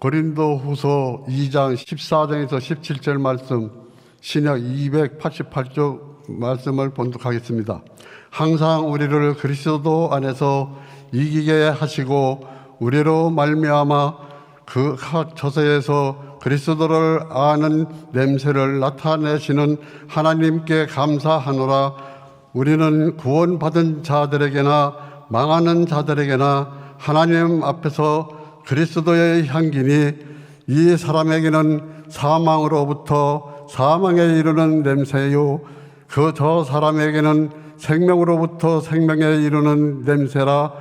고린도후서 2장 14절에서 17절 말씀, 신약 288쪽 말씀을 본독하겠습니다. 항상 우리를 그리스도 안에서 이기게 하시고 우리로 말미암아 그 저세에서 그리스도를 아는 냄새를 나타내시는 하나님께 감사하노라. 우리는 구원받은 자들에게나 망하는 자들에게나 하나님 앞에서 그리스도의 향기니 이 사람에게는 사망으로부터 사망에 이르는 냄새요 그 저 사람에게는 생명으로부터 생명에 이르는 냄새라.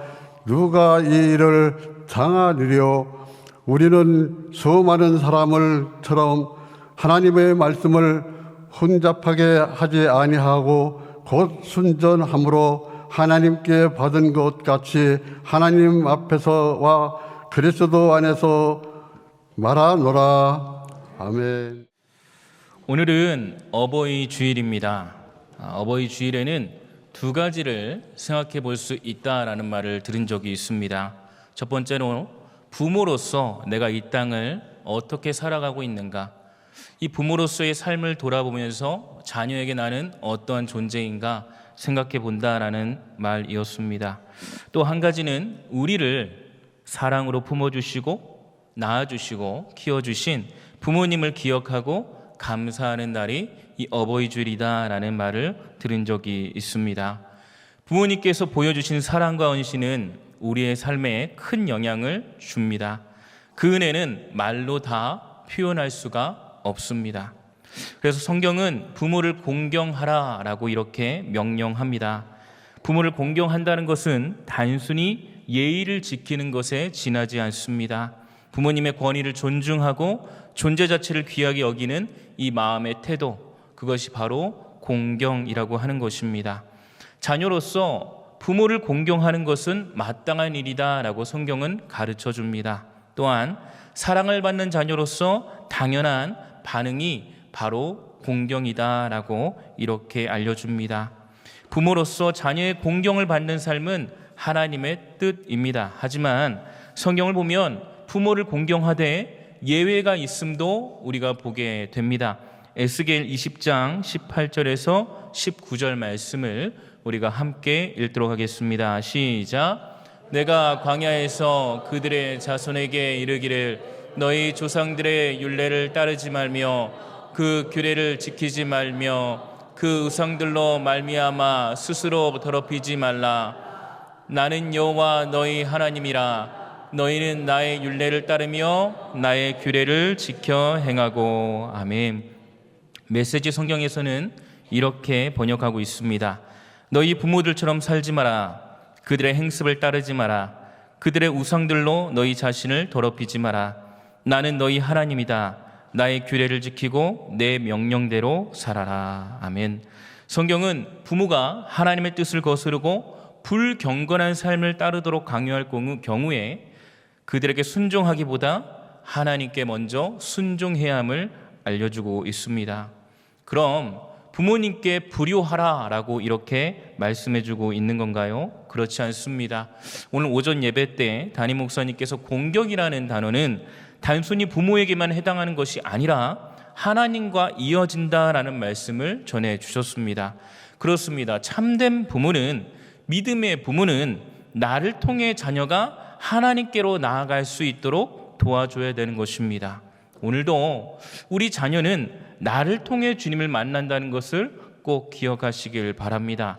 누가 이 일을 장하리요? 우리는 수많은 사람을처럼 하나님의 말씀을 혼잡하게 하지 아니하고 곧 순전함으로 하나님께 받은 것 같이 하나님 앞에서와 그리스도 안에서 말하노라. 아멘. 오늘은 어버이 주일입니다. 어버이 주일에는 두 가지를 생각해 볼 수 있다라는 말을 들은 적이 있습니다. 첫 번째로 부모로서 내가 이 땅을 어떻게 살아가고 있는가, 이 부모로서의 삶을 돌아보면서 자녀에게 나는 어떠한 존재인가 생각해 본다라는 말이었습니다. 또 한 가지는 우리를 사랑으로 품어주시고 낳아주시고 키워주신 부모님을 기억하고 감사하는 날이 이 어버이 주일이다라는 말을 들은 적이 있습니다. 부모님께서 보여주신 사랑과 헌신은 우리의 삶에 큰 영향을 줍니다. 그 은혜는 말로 다 표현할 수가 없습니다. 그래서 성경은 부모를 공경하라라고 이렇게 명령합니다. 부모를 공경한다는 것은 단순히 예의를 지키는 것에 지나지 않습니다. 부모님의 권위를 존중하고 존재 자체를 귀하게 여기는 이 마음의 태도, 그것이 바로 공경이라고 하는 것입니다. 자녀로서 부모를 공경하는 것은 마땅한 일이다라고 성경은 가르쳐 줍니다. 또한 사랑을 받는 자녀로서 당연한 반응이 바로 공경이다라고 이렇게 알려줍니다. 부모로서 자녀의 공경을 받는 삶은 하나님의 뜻입니다. 하지만 성경을 보면 부모를 공경하되 예외가 있음도 우리가 보게 됩니다. 에스겔 20장 18절에서 19절 말씀을 우리가 함께 읽도록 하겠습니다. 시작. 내가 광야에서 그들의 자손에게 이르기를 너희 조상들의 율례를 따르지 말며 그 규례를 지키지 말며 그 우상들로 말미암아 스스로 더럽히지 말라. 나는 여호와 너희 하나님이라. 너희는 나의 율례를 따르며 나의 규례를 지켜 행하고. 아멘. 메시지 성경에서는 이렇게 번역하고 있습니다. 너희 부모들처럼 살지 마라. 그들의 행습을 따르지 마라. 그들의 우상들로 너희 자신을 더럽히지 마라. 나는 너희 하나님이다. 나의 규례를 지키고 내 명령대로 살아라. 아멘. 성경은 부모가 하나님의 뜻을 거스르고 불경건한 삶을 따르도록 강요할 경우에 그들에게 순종하기보다 하나님께 먼저 순종해야 함을 알려주고 있습니다. 그럼 부모님께 불효하라라고 이렇게 말씀해주고 있는 건가요? 그렇지 않습니다. 오늘 오전 예배 때 담임 목사님께서 공경이라는 단어는 단순히 부모에게만 해당하는 것이 아니라 하나님과 이어진다라는 말씀을 전해주셨습니다. 그렇습니다. 참된 부모는, 믿음의 부모는 나를 통해 자녀가 하나님께로 나아갈 수 있도록 도와줘야 되는 것입니다. 오늘도 우리 자녀는 나를 통해 주님을 만난다는 것을 꼭 기억하시길 바랍니다.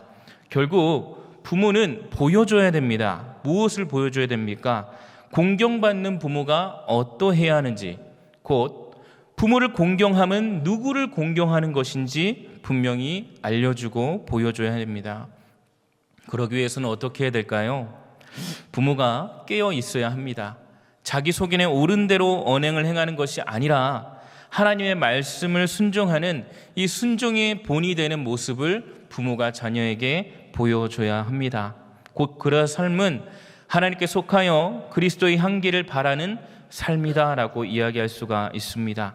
결국 부모는 보여줘야 됩니다. 무엇을 보여줘야 됩니까? 공경받는 부모가 어떠해야 하는지, 곧 부모를 공경함은 누구를 공경하는 것인지 분명히 알려주고 보여줘야 됩니다. 그러기 위해서는 어떻게 해야 될까요? 부모가 깨어 있어야 합니다. 자기 속인에 옳은 대로 언행을 행하는 것이 아니라 하나님의 말씀을 순종하는 이 순종의 본이 되는 모습을 부모가 자녀에게 보여줘야 합니다. 곧 그런 삶은 하나님께 속하여 그리스도의 향기를 바라는 삶이다라고 이야기할 수가 있습니다.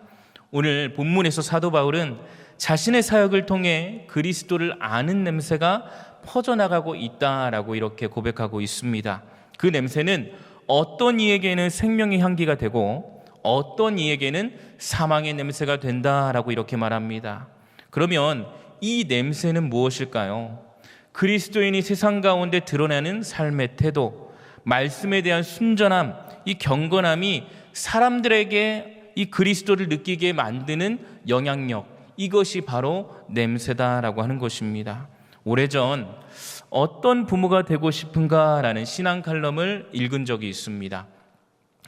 오늘 본문에서 사도 바울은 자신의 사역을 통해 그리스도를 아는 냄새가 퍼져나가고 있다라고 이렇게 고백하고 있습니다. 그 냄새는 어떤 이에게는 생명의 향기가 되고 어떤 이에게는 사망의 냄새가 된다라고 이렇게 말합니다. 그러면 이 냄새는 무엇일까요? 그리스도인이 세상 가운데 드러내는 삶의 태도, 말씀에 대한 순전함, 이 경건함이 사람들에게 이 그리스도를 느끼게 만드는 영향력, 이것이 바로 냄새다라고 하는 것입니다. 오래전 어떤 부모가 되고 싶은가라는 신앙 칼럼을 읽은 적이 있습니다.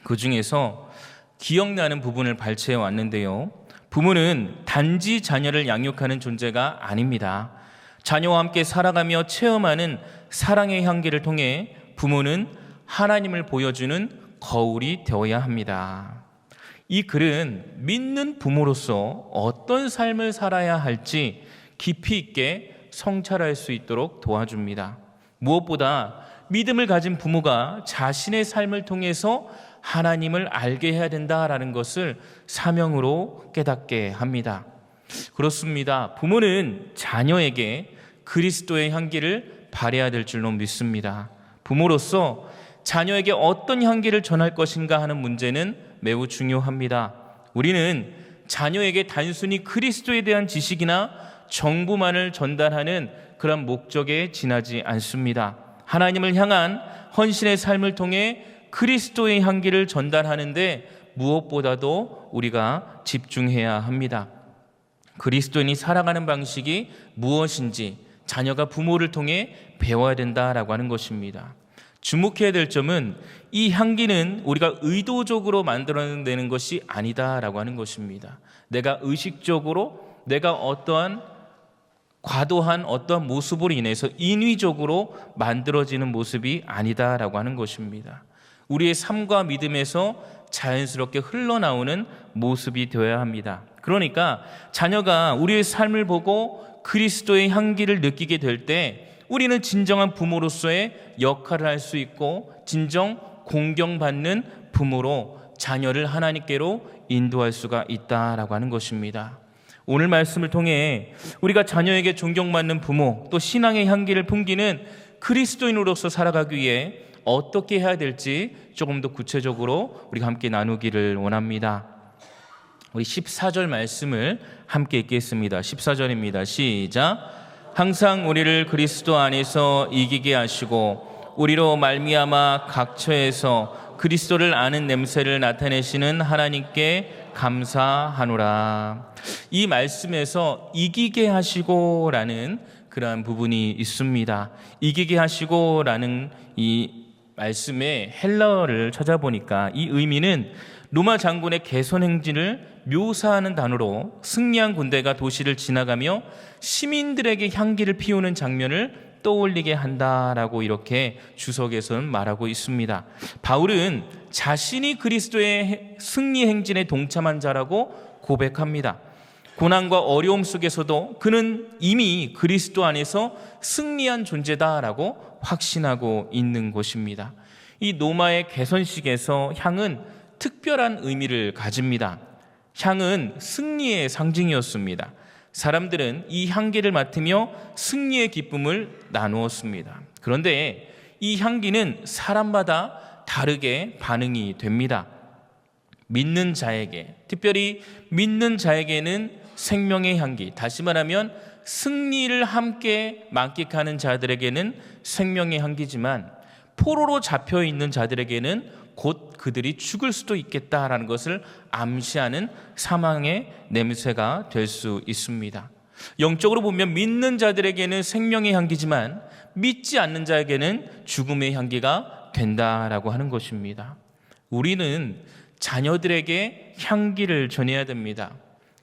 그 중에서 기억나는 부분을 발췌해 왔는데요. 부모는 단지 자녀를 양육하는 존재가 아닙니다. 자녀와 함께 살아가며 체험하는 사랑의 향기를 통해 부모는 하나님을 보여주는 거울이 되어야 합니다. 이 글은 믿는 부모로서 어떤 삶을 살아야 할지 깊이 있게 성찰할 수 있도록 도와줍니다. 무엇보다 믿음을 가진 부모가 자신의 삶을 통해서 하나님을 알게 해야 된다라는 것을 사명으로 깨닫게 합니다. 그렇습니다. 부모는 자녀에게 그리스도의 향기를 발해야 될 줄로 믿습니다. 부모로서 자녀에게 어떤 향기를 전할 것인가 하는 문제는 매우 중요합니다. 우리는 자녀에게 단순히 그리스도에 대한 지식이나 정보만을 전달하는 그런 목적에 지나지 않습니다. 하나님을 향한 헌신의 삶을 통해 그리스도의 향기를 전달하는데 무엇보다도 우리가 집중해야 합니다. 그리스도인이 살아가는 방식이 무엇인지 자녀가 부모를 통해 배워야 된다라고 하는 것입니다. 주목해야 될 점은 이 향기는 우리가 의도적으로 만들어내는 것이 아니다라고 하는 것입니다. 내가 의식적으로 내가 어떠한 과도한 어떠한 모습으로 인해서 인위적으로 만들어지는 모습이 아니다라고 하는 것입니다. 우리의 삶과 믿음에서 자연스럽게 흘러나오는 모습이 되어야 합니다. 그러니까 자녀가 우리의 삶을 보고 그리스도의 향기를 느끼게 될 때 우리는 진정한 부모로서의 역할을 할 수 있고 진정 공경받는 부모로 자녀를 하나님께로 인도할 수가 있다라고 하는 것입니다. 오늘 말씀을 통해 우리가 자녀에게 존경받는 부모 또 신앙의 향기를 풍기는 그리스도인으로서 살아가기 위해 어떻게 해야 될지 조금 더 구체적으로 우리가 함께 나누기를 원합니다. 우리 14절 말씀을 함께 읽겠습니다. 14절입니다. 시작. 항상 우리를 그리스도 안에서 이기게 하시고 우리로 말미암아 각처에서 그리스도를 아는 냄새를 나타내시는 하나님께 감사하노라. 이 말씀에서 이기게 하시고라는 그러한 부분이 있습니다. 이기게 하시고라는 이 말씀의 헬라어를 찾아보니까 이 의미는 로마 장군의 개선 행진을 묘사하는 단어로 승리한 군대가 도시를 지나가며 시민들에게 향기를 피우는 장면을 떠올리게 한다라고 이렇게 주석에서는 말하고 있습니다. 바울은 자신이 그리스도의 승리 행진에 동참한 자라고 고백합니다. 고난과 어려움 속에서도 그는 이미 그리스도 안에서 승리한 존재다라고 확신하고 있는 것입니다. 이 로마의 개선식에서 향은 특별한 의미를 가집니다. 향은 승리의 상징이었습니다. 사람들은 이 향기를 맡으며 승리의 기쁨을 나누었습니다. 그런데 이 향기는 사람마다 다르게 반응이 됩니다. 믿는 자에게, 특별히 믿는 자에게는 생명의 향기, 다시 말하면 승리를 함께 만끽하는 자들에게는 생명의 향기지만 포로로 잡혀 있는 자들에게는 곧 그들이 죽을 수도 있겠다라는 것을 암시하는 사망의 냄새가 될 수 있습니다. 영적으로 보면 믿는 자들에게는 생명의 향기지만 믿지 않는 자에게는 죽음의 향기가 된다라고 하는 것입니다. 우리는 자녀들에게 향기를 전해야 됩니다.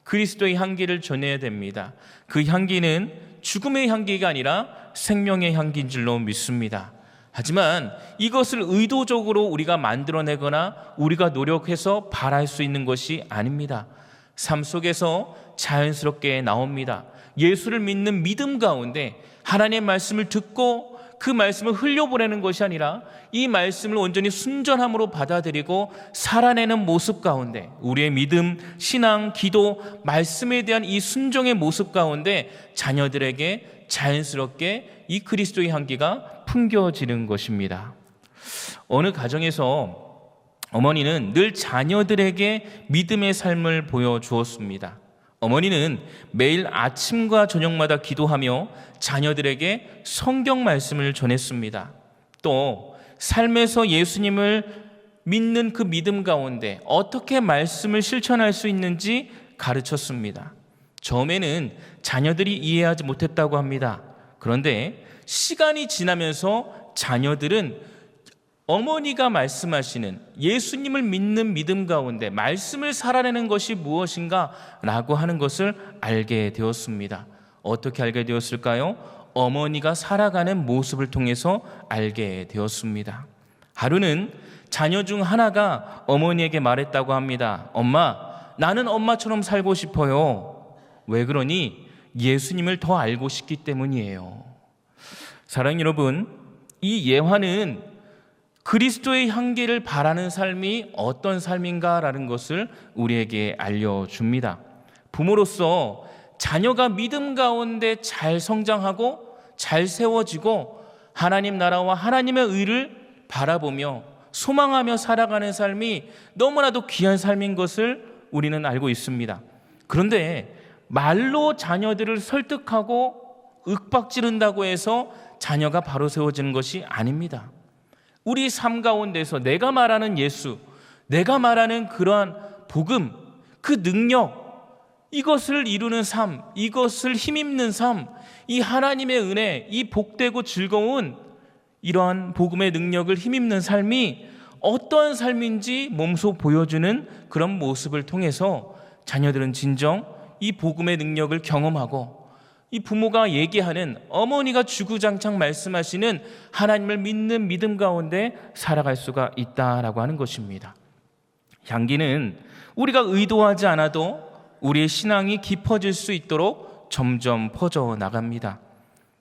그리스도의 향기를 전해야 됩니다. 그 향기는 죽음의 향기가 아니라 생명의 향기인 줄로 믿습니다. 하지만 이것을 의도적으로 우리가 만들어내거나 우리가 노력해서 바랄 수 있는 것이 아닙니다. 삶 속에서 자연스럽게 나옵니다. 예수를 믿는 믿음 가운데 하나님의 말씀을 듣고 그 말씀을 흘려보내는 것이 아니라 이 말씀을 온전히 순전함으로 받아들이고 살아내는 모습 가운데 우리의 믿음, 신앙, 기도, 말씀에 대한 이 순종의 모습 가운데 자녀들에게 자연스럽게 이 그리스도의 향기가 풍겨지는 것입니다. 어느 가정에서 어머니는 늘 자녀들에게 믿음의 삶을 보여주었습니다. 어머니는 매일 아침과 저녁마다 기도하며 자녀들에게 성경 말씀을 전했습니다. 또 삶에서 예수님을 믿는 그 믿음 가운데 어떻게 말씀을 실천할 수 있는지 가르쳤습니다. 처음에는 자녀들이 이해하지 못했다고 합니다. 그런데 시간이 지나면서 자녀들은 어머니가 말씀하시는 예수님을 믿는 믿음 가운데 말씀을 살아내는 것이 무엇인가 라고 하는 것을 알게 되었습니다. 어떻게 알게 되었을까요? 어머니가 살아가는 모습을 통해서 알게 되었습니다. 하루는 자녀 중 하나가 어머니에게 말했다고 합니다. 엄마, 나는 엄마처럼 살고 싶어요. 왜 그러니? 예수님을 더 알고 싶기 때문이에요. 사랑하는 여러분, 이 예화는 그리스도의 향기를 바라는 삶이 어떤 삶인가라는 것을 우리에게 알려줍니다. 부모로서 자녀가 믿음 가운데 잘 성장하고 잘 세워지고 하나님 나라와 하나님의 의를 바라보며 소망하며 살아가는 삶이 너무나도 귀한 삶인 것을 우리는 알고 있습니다. 그런데 말로 자녀들을 설득하고 윽박지른다고 해서 자녀가 바로 세워지는 것이 아닙니다. 우리 삶 가운데서 내가 말하는 예수, 내가 말하는 그러한 복음, 그 능력, 이것을 이루는 삶, 이것을 힘입는 삶, 이 하나님의 은혜, 이 복되고 즐거운 이러한 복음의 능력을 힘입는 삶이 어떠한 삶인지 몸소 보여주는 그런 모습을 통해서 자녀들은 진정 이 복음의 능력을 경험하고 이 부모가 얘기하는 어머니가 주구장창 말씀하시는 하나님을 믿는 믿음 가운데 살아갈 수가 있다라고 하는 것입니다. 향기는 우리가 의도하지 않아도 우리의 신앙이 깊어질 수 있도록 점점 퍼져 나갑니다.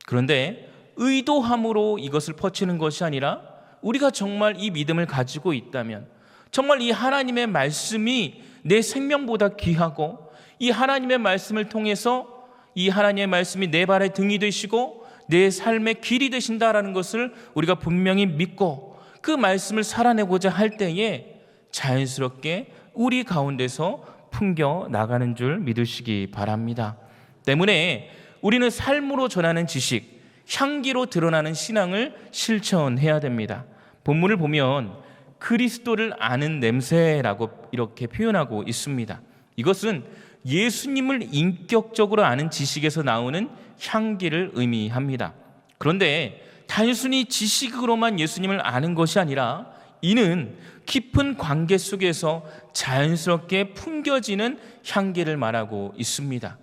그런데 의도함으로 이것을 퍼치는 것이 아니라 우리가 정말 이 믿음을 가지고 있다면, 정말 이 하나님의 말씀이 내 생명보다 귀하고 이 하나님의 말씀을 통해서 이 하나님의 말씀이 내 발의 등이 되시고 내 삶의 길이 되신다라는 것을 우리가 분명히 믿고 그 말씀을 살아내고자 할 때에 자연스럽게 우리 가운데서 풍겨 나가는 줄 믿으시기 바랍니다. 때문에 우리는 삶으로 전하는 지식, 향기로 드러나는 신앙을 실천해야 됩니다. 본문을 보면 그리스도를 아는 냄새라고 이렇게 표현하고 있습니다. 이것은 예수님을 인격적으로 아는 지식에서 나오는 향기를 의미합니다. 그런데 단순히 지식으로만 예수님을 아는 것이 아니라 이는 깊은 관계 속에서 자연스럽게 풍겨지는 향기를 말하고 있습니다.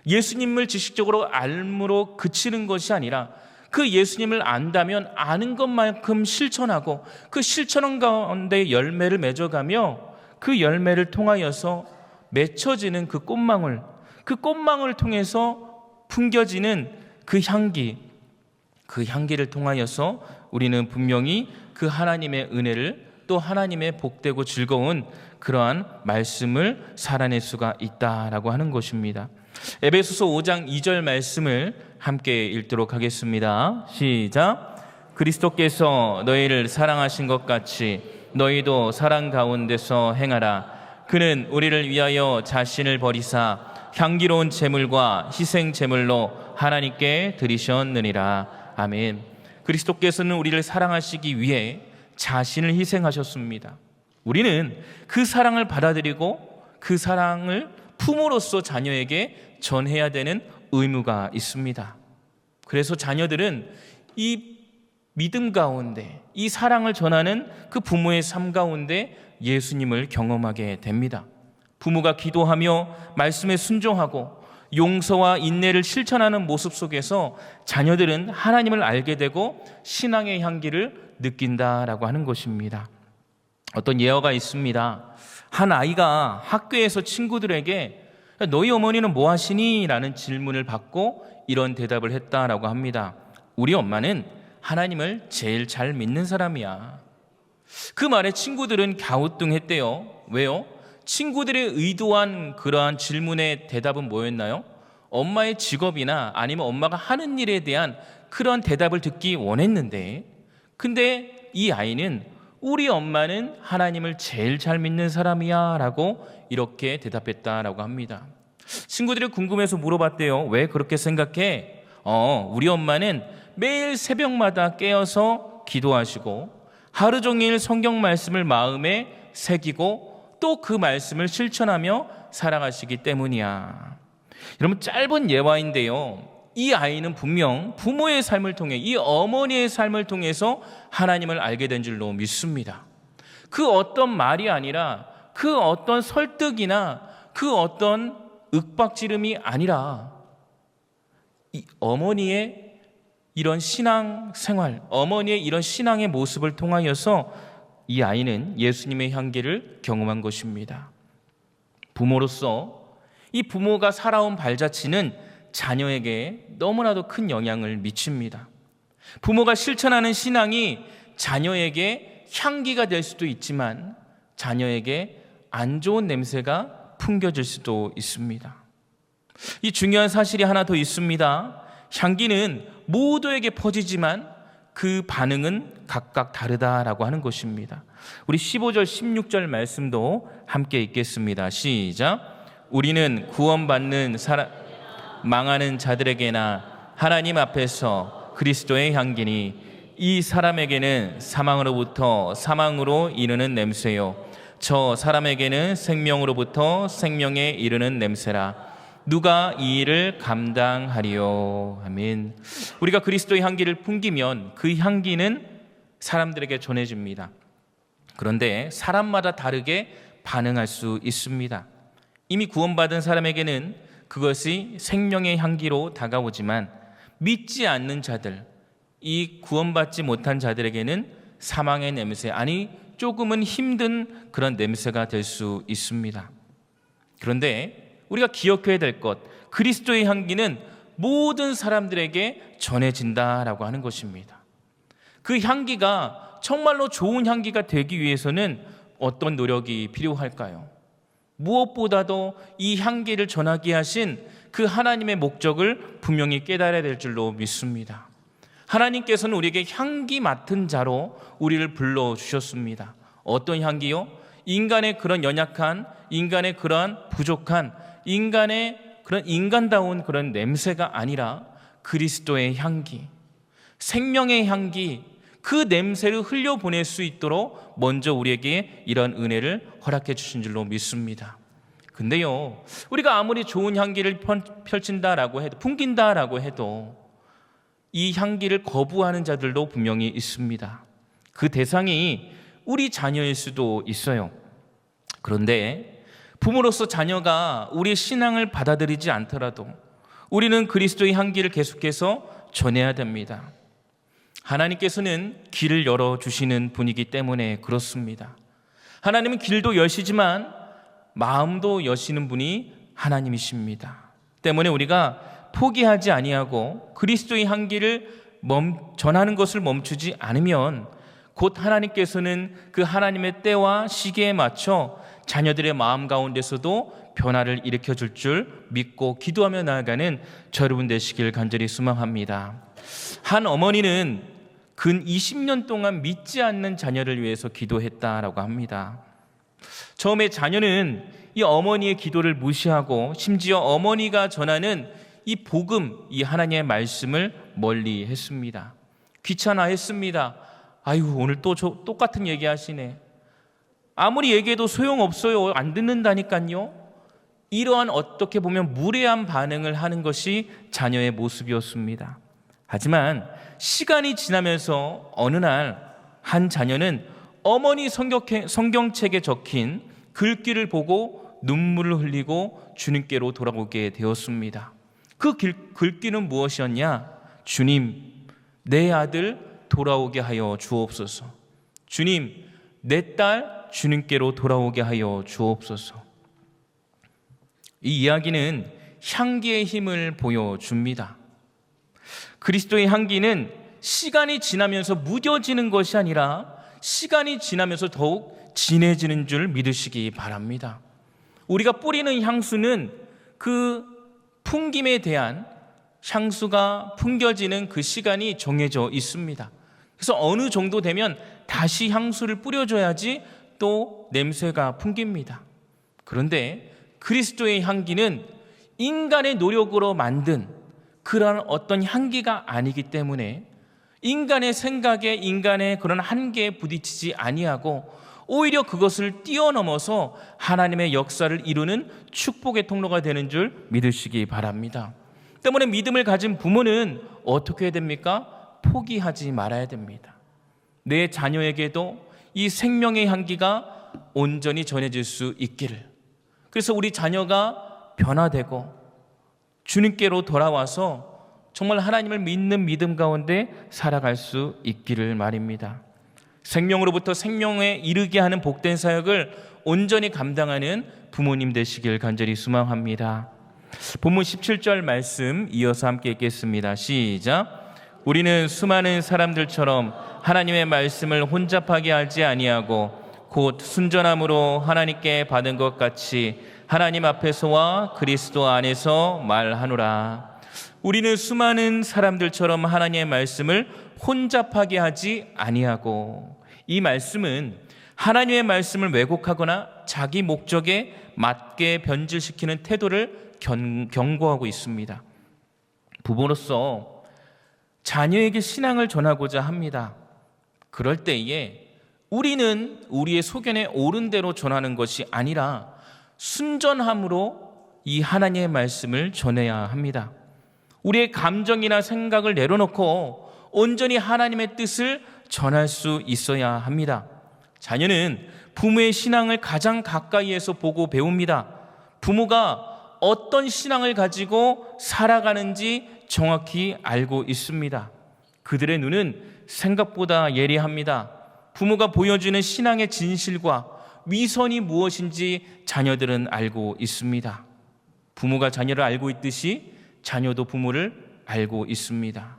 예수님을 지식적으로 알므로 그치는 것이 아니라 그 예수님을 안다면 아는 것만큼 실천하고 그 실천 가운데 열매를 맺어가며 그 열매를 통하여서 맺혀지는 그 꽃망울 통해서 풍겨지는 그 향기를 통하여서 우리는 분명히 그 하나님의 은혜를 또 하나님의 복되고 즐거운 그러한 말씀을 살아낼 수가 있다라고 하는 것입니다. 에베소서 5장 2절 말씀을 함께 읽도록 하겠습니다. 시작. 그리스도께서 너희를 사랑하신 것 같이 너희도 사랑 가운데서 행하라. 그는 우리를 위하여 자신을 버리사 향기로운 제물과 희생 제물로 하나님께 드리셨느니라. 아멘. 그리스도께서는 우리를 사랑하시기 위해 자신을 희생하셨습니다. 우리는 그 사랑을 받아들이고 그 사랑을 품으로써 자녀에게 전해야 되는 의무가 있습니다. 그래서 자녀들은 이 믿음 가운데 이 사랑을 전하는 그 부모의 삶 가운데 예수님을 경험하게 됩니다. 부모가 기도하며 말씀에 순종하고 용서와 인내를 실천하는 모습 속에서 자녀들은 하나님을 알게 되고 신앙의 향기를 느낀다라고 하는 것입니다. 어떤 예화가 있습니다. 한 아이가 학교에서 친구들에게 너희 어머니는 뭐 하시니? 라는 질문을 받고 이런 대답을 했다라고 합니다. 우리 엄마는 하나님을 제일 잘 믿는 사람이야. 그 말에 친구들은 갸우뚱했대요. 왜요? 친구들의 의도한 그러한 질문의 대답은 뭐였나요? 엄마의 직업이나 아니면 엄마가 하는 일에 대한 그런 대답을 듣기 원했는데, 근데 이 아이는 우리 엄마는 하나님을 제일 잘 믿는 사람이야 라고 이렇게 대답했다라고 합니다. 친구들이 궁금해서 물어봤대요. 왜 그렇게 생각해? 우리 엄마는 매일 새벽마다 깨어서 기도하시고 하루 종일 성경 말씀을 마음에 새기고 또 그 말씀을 실천하며 살아가시기 때문이야. 여러분, 짧은 예화인데요, 이 아이는 분명 부모의 삶을 통해, 이 어머니의 삶을 통해서 하나님을 알게 된 줄로 믿습니다. 그 어떤 말이 아니라, 그 어떤 설득이나 그 어떤 윽박지름이 아니라 이 어머니의 이런 신앙 생활, 어머니의 이런 신앙의 모습을 통하여서 이 아이는 예수님의 향기를 경험한 것입니다. 부모로서 이 부모가 살아온 발자취는 자녀에게 너무나도 큰 영향을 미칩니다. 부모가 실천하는 신앙이 자녀에게 향기가 될 수도 있지만 자녀에게 안 좋은 냄새가 풍겨질 수도 있습니다. 이 중요한 사실이 하나 더 있습니다. 향기는 모두에게 퍼지지만 그 반응은 각각 다르다라고 하는 것입니다. 우리 15절 16절 말씀도 함께 읽겠습니다. 시작. 우리는 구원받는 망하는 자들에게나 하나님 앞에서 그리스도의 향기니 이 사람에게는 사망으로부터 사망으로 이르는 냄새요 저 사람에게는 생명으로부터 생명에 이르는 냄새라. 누가 이 일을 감당하리요. 아멘. 우리가 그리스도의 향기를 풍기면 그 향기는 사람들에게 전해집니다. 그런데 사람마다 다르게 반응할 수 있습니다. 이미 구원받은 사람에게는 그것이 생명의 향기로 다가오지만 믿지 않는 자들, 이 구원받지 못한 자들에게는 사망의 냄새, 아니 조금은 힘든 그런 냄새가 될 수 있습니다. 그런데 우리가 기억해야 될 것, 그리스도의 향기는 모든 사람들에게 전해진다라고 하는 것입니다. 그 향기가 정말로 좋은 향기가 되기 위해서는 어떤 노력이 필요할까요? 무엇보다도 이 향기를 전하게 하신 그 하나님의 목적을 분명히 깨달아야 될 줄로 믿습니다. 하나님께서는 우리에게 향기 맡은 자로 우리를 불러주셨습니다. 어떤 향기요? 인간의 그런 연약한, 인간의 그러한 부족한, 인간의 그런 인간다운 그런 냄새가 아니라 그리스도의 향기, 생명의 향기, 그 냄새를 흘려보낼 수 있도록 먼저 우리에게 이런 은혜를 허락해 주신 줄로 믿습니다. 근데요, 우리가 아무리 좋은 향기를 펼친다라고 해도, 풍긴다라고 해도 이 향기를 거부하는 자들도 분명히 있습니다. 그 대상이 우리 자녀일 수도 있어요. 그런데 부모로서 자녀가 우리의 신앙을 받아들이지 않더라도 우리는 그리스도의 향기를 계속해서 전해야 됩니다. 하나님께서는 길을 열어주시는 분이기 때문에 그렇습니다. 하나님은 길도 여시지만 마음도 여시는 분이 하나님이십니다. 때문에 우리가 포기하지 아니하고 그리스도의 향기를 전하는 것을 멈추지 않으면 곧 하나님께서는 그 하나님의 때와 시기에 맞춰 자녀들의 마음 가운데서도 변화를 일으켜 줄 줄 믿고 기도하며 나아가는 저 여러분 되시길 간절히 소망합니다. 한 어머니는 근 20년 동안 믿지 않는 자녀를 위해서 기도했다라고 합니다. 처음에 자녀는 이 어머니의 기도를 무시하고 심지어 어머니가 전하는 이 복음, 이 하나님의 말씀을 멀리 했습니다. 귀찮아했습니다. 아유, 오늘 또 똑같은 얘기 하시네. 아무리 얘기해도 소용없어요. 안 듣는다니까요. 이러한 어떻게 보면 무례한 반응을 하는 것이 자녀의 모습이었습니다. 하지만 시간이 지나면서 어느 날 한 자녀는 어머니 성경책에 적힌 글귀를 보고 눈물을 흘리고 주님께로 돌아오게 되었습니다. 그 글귀는 무엇이었냐? 주님, 내 아들 돌아오게 하여 주옵소서. 주님, 내 딸 주님께로 돌아오게 하여 주옵소서. 이 이야기는 향기의 힘을 보여줍니다. 그리스도의 향기는 시간이 지나면서 무뎌지는 것이 아니라 시간이 지나면서 더욱 진해지는 줄 믿으시기 바랍니다. 우리가 뿌리는 향수는 그 풍김에 대한 향수가 풍겨지는 그 시간이 정해져 있습니다. 그래서 어느 정도 되면 다시 향수를 뿌려줘야지 또 냄새가 풍깁니다. 그런데 그리스도의 향기는 인간의 노력으로 만든 그런 어떤 향기가 아니기 때문에 인간의 생각에, 인간의 그런 한계에 부딪히지 아니하고 오히려 그것을 뛰어넘어서 하나님의 역사를 이루는 축복의 통로가 되는 줄 믿으시기 바랍니다. 때문에 믿음을 가진 부모는 어떻게 해야 됩니까? 포기하지 말아야 됩니다. 내 자녀에게도 이 생명의 향기가 온전히 전해질 수 있기를. 그래서 우리 자녀가 변화되고 주님께로 돌아와서 정말 하나님을 믿는 믿음 가운데 살아갈 수 있기를 말입니다. 생명으로부터 생명에 이르게 하는 복된 사역을 온전히 감당하는 부모님 되시길 간절히 소망합니다. 본문 17절 말씀 이어서 함께 읽겠습니다. 시작. 우리는 수많은 사람들처럼 하나님의 말씀을 혼잡하게 하지 아니하고 곧 순전함으로 하나님께 받은 것 같이 하나님 앞에서와 그리스도 안에서 말하노라. 우리는 수많은 사람들처럼 하나님의 말씀을 혼잡하게 하지 아니하고, 이 말씀은 하나님의 말씀을 왜곡하거나 자기 목적에 맞게 변질시키는 태도를 경고하고 있습니다. 부모로서 자녀에게 신앙을 전하고자 합니다. 그럴 때에 우리는 우리의 소견에 옳은 대로 전하는 것이 아니라 순전함으로 이 하나님의 말씀을 전해야 합니다. 우리의 감정이나 생각을 내려놓고 온전히 하나님의 뜻을 전할 수 있어야 합니다. 자녀는 부모의 신앙을 가장 가까이에서 보고 배웁니다. 부모가 어떤 신앙을 가지고 살아가는지 정확히 알고 있습니다. 그들의 눈은 생각보다 예리합니다. 부모가 보여주는 신앙의 진실과 위선이 무엇인지 자녀들은 알고 있습니다. 부모가 자녀를 알고 있듯이 자녀도 부모를 알고 있습니다.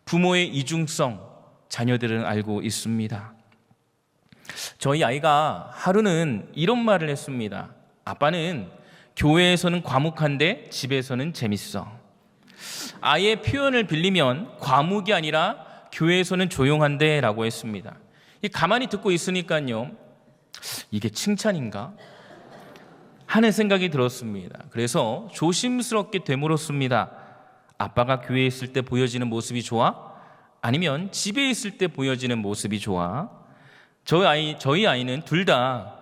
부모의 이중성, 자녀들은 알고 있습니다. 저희 아이가 하루는 이런 말을 했습니다. 아빠는 교회에서는 과묵한데 집에서는 재밌어. 아이의 표현을 빌리면 과묵이 아니라 교회에서는 조용한데 라고 했습니다. 가만히 듣고 있으니까요, 이게 칭찬인가? 하는 생각이 들었습니다. 그래서 조심스럽게 되물었습니다. 아빠가 교회에 있을 때 보여지는 모습이 좋아? 아니면 집에 있을 때 보여지는 모습이 좋아? 저희 아이는 둘 다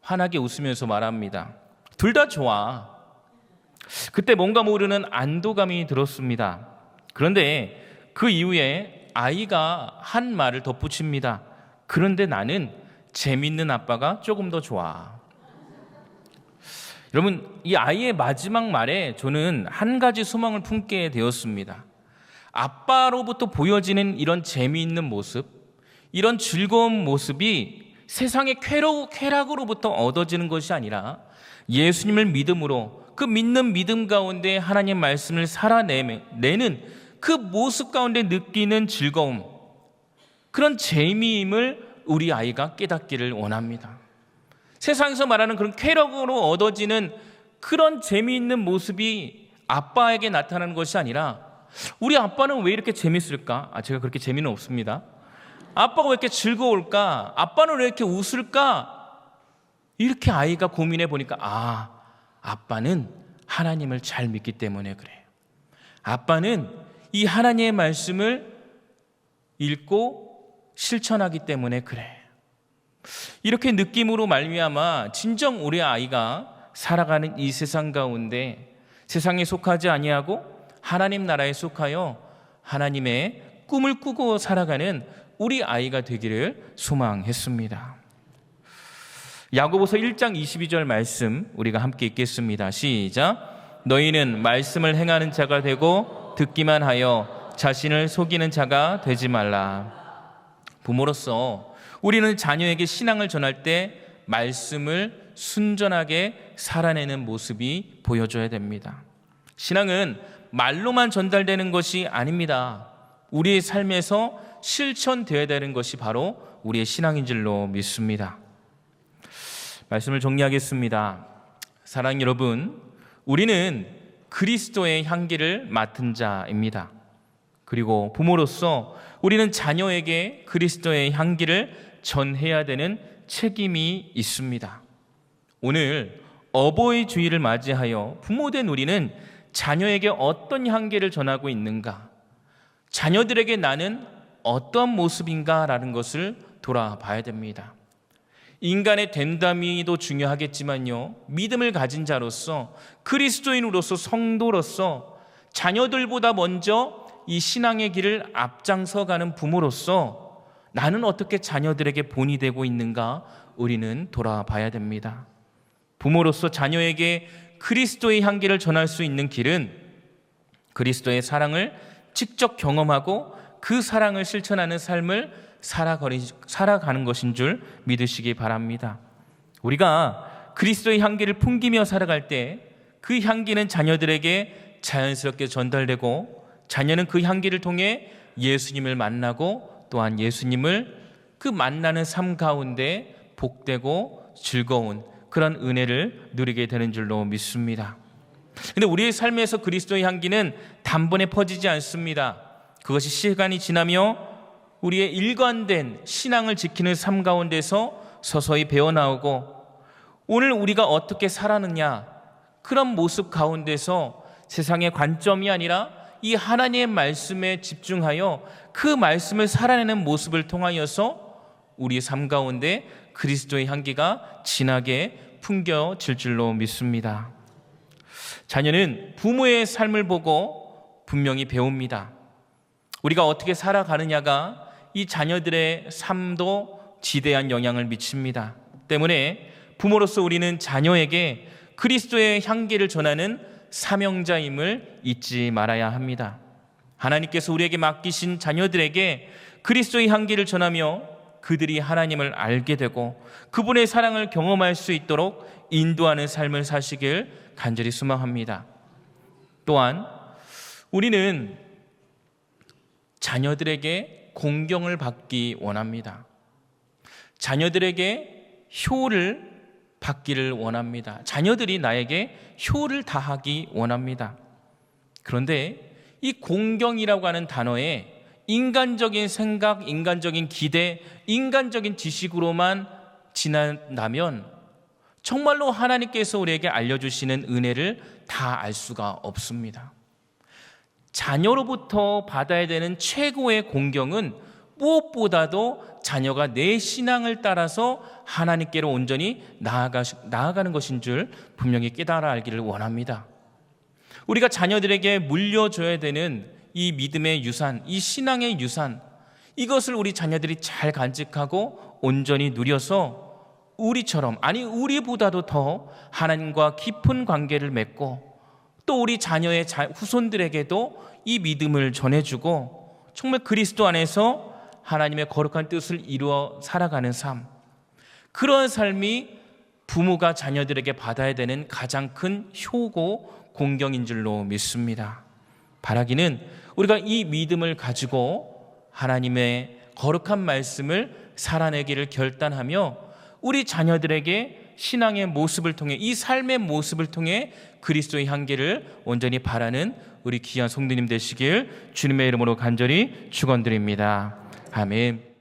환하게 웃으면서 말합니다. 둘 다 좋아. 그때 뭔가 모르는 안도감이 들었습니다. 그런데 그 이후에 아이가 한 말을 덧붙입니다. 그런데 나는 재밌는 아빠가 조금 더 좋아. 여러분, 이 아이의 마지막 말에 저는 한 가지 소망을 품게 되었습니다. 아빠로부터 보여지는 이런 재미있는 모습, 이런 즐거운 모습이 세상의 쾌락으로부터 얻어지는 것이 아니라 예수님을 믿음으로 그 믿는 믿음 가운데 하나님 말씀을 살아내는 그 모습 가운데 느끼는 즐거움, 그런 재미임을 우리 아이가 깨닫기를 원합니다. 세상에서 말하는 그런 쾌락으로 얻어지는 그런 재미있는 모습이 아빠에게 나타나는 것이 아니라, 우리 아빠는 왜 이렇게 재밌을까? 제가 그렇게 재미는 없습니다. 아빠가 왜 이렇게 즐거울까? 아빠는 왜 이렇게 웃을까? 이렇게 아이가 고민해 보니까 아빠는 하나님을 잘 믿기 때문에 그래요. 아빠는 이 하나님의 말씀을 읽고 실천하기 때문에 그래. 이렇게 느낌으로 말미암아 진정 우리 아이가 살아가는 이 세상 가운데 세상에 속하지 아니하고 하나님 나라에 속하여 하나님의 꿈을 꾸고 살아가는 우리 아이가 되기를 소망했습니다. 야고보서 1장 22절 말씀 우리가 함께 읽겠습니다. 시작. 너희는 말씀을 행하는 자가 되고 듣기만 하여 자신을 속이는 자가 되지 말라. 부모로서 우리는 자녀에게 신앙을 전할 때 말씀을 순전하게 살아내는 모습이 보여줘야 됩니다. 신앙은 말로만 전달되는 것이 아닙니다. 우리의 삶에서 실천되어야 되는 것이 바로 우리의 신앙인 줄로 믿습니다. 말씀을 정리하겠습니다. 사랑하는 여러분, 우리는 그리스도의 향기를 맡은 자입니다. 그리고 부모로서 우리는 자녀에게 그리스도의 향기를 전해야 되는 책임이 있습니다. 오늘 어버이 주일을 맞이하여 부모된 우리는 자녀에게 어떤 향기를 전하고 있는가, 자녀들에게 나는 어떤 모습인가라는 것을 돌아봐야 됩니다. 인간의 된담이도 중요하겠지만요, 믿음을 가진 자로서, 그리스도인으로서, 성도로서 자녀들보다 먼저 이 신앙의 길을 앞장서가는 부모로서 나는 어떻게 자녀들에게 본이 되고 있는가 우리는 돌아봐야 됩니다. 부모로서 자녀에게 그리스도의 향기를 전할 수 있는 길은 그리스도의 사랑을 직접 경험하고 그 사랑을 실천하는 삶을 살아가는 것인 줄 믿으시기 바랍니다. 우리가 그리스도의 향기를 풍기며 살아갈 때 그 향기는 자녀들에게 자연스럽게 전달되고, 자녀는 그 향기를 통해 예수님을 만나고, 또한 예수님을 그 만나는 삶 가운데 복되고 즐거운 그런 은혜를 누리게 되는 줄로 믿습니다. 그런데 우리의 삶에서 그리스도의 향기는 단번에 퍼지지 않습니다. 그것이 시간이 지나며 우리의 일관된 신앙을 지키는 삶 가운데서 서서히 배어나오고, 오늘 우리가 어떻게 살았느냐, 그런 모습 가운데서 세상의 관점이 아니라 이 하나님의 말씀에 집중하여 그 말씀을 살아내는 모습을 통하여서 우리 삶 가운데 그리스도의 향기가 진하게 풍겨질 줄로 믿습니다. 자녀는 부모의 삶을 보고 분명히 배웁니다. 우리가 어떻게 살아가느냐가 이 자녀들의 삶도 지대한 영향을 미칩니다. 때문에 부모로서 우리는 자녀에게 그리스도의 향기를 전하는 사명자임을 잊지 말아야 합니다. 하나님께서 우리에게 맡기신 자녀들에게 그리스도의 향기를 전하며 그들이 하나님을 알게 되고 그분의 사랑을 경험할 수 있도록 인도하는 삶을 사시길 간절히 소망합니다. 또한 우리는 자녀들에게 공경을 받기 원합니다. 자녀들에게 효를 받기를 원합니다. 자녀들이 나에게 효를 다하기 원합니다. 그런데 이 공경이라고 하는 단어에 인간적인 생각, 인간적인 기대, 인간적인 지식으로만 지난다면 정말로 하나님께서 우리에게 알려주시는 은혜를 다 알 수가 없습니다. 자녀로부터 받아야 되는 최고의 공경은 무엇보다도 자녀가 내 신앙을 따라서 하나님께로 온전히 나아가는 것인 줄 분명히 깨달아 알기를 원합니다. 우리가 자녀들에게 물려줘야 되는 이 믿음의 유산, 이 신앙의 유산, 이것을 우리 자녀들이 잘 간직하고 온전히 누려서 우리처럼, 아니 우리보다도 더 하나님과 깊은 관계를 맺고 또 우리 자녀의 후손들에게도 이 믿음을 전해주고 정말 그리스도 안에서 하나님의 거룩한 뜻을 이루어 살아가는 삶, 그런 삶이 부모가 자녀들에게 받아야 되는 가장 큰 효고 공경인 줄로 믿습니다. 바라기는 우리가 이 믿음을 가지고 하나님의 거룩한 말씀을 살아내기를 결단하며 우리 자녀들에게 신앙의 모습을 통해, 이 삶의 모습을 통해 그리스도의 향기를 온전히 바라는 우리 귀한 성도님 되시길 주님의 이름으로 간절히 축원드립니다. 아멘.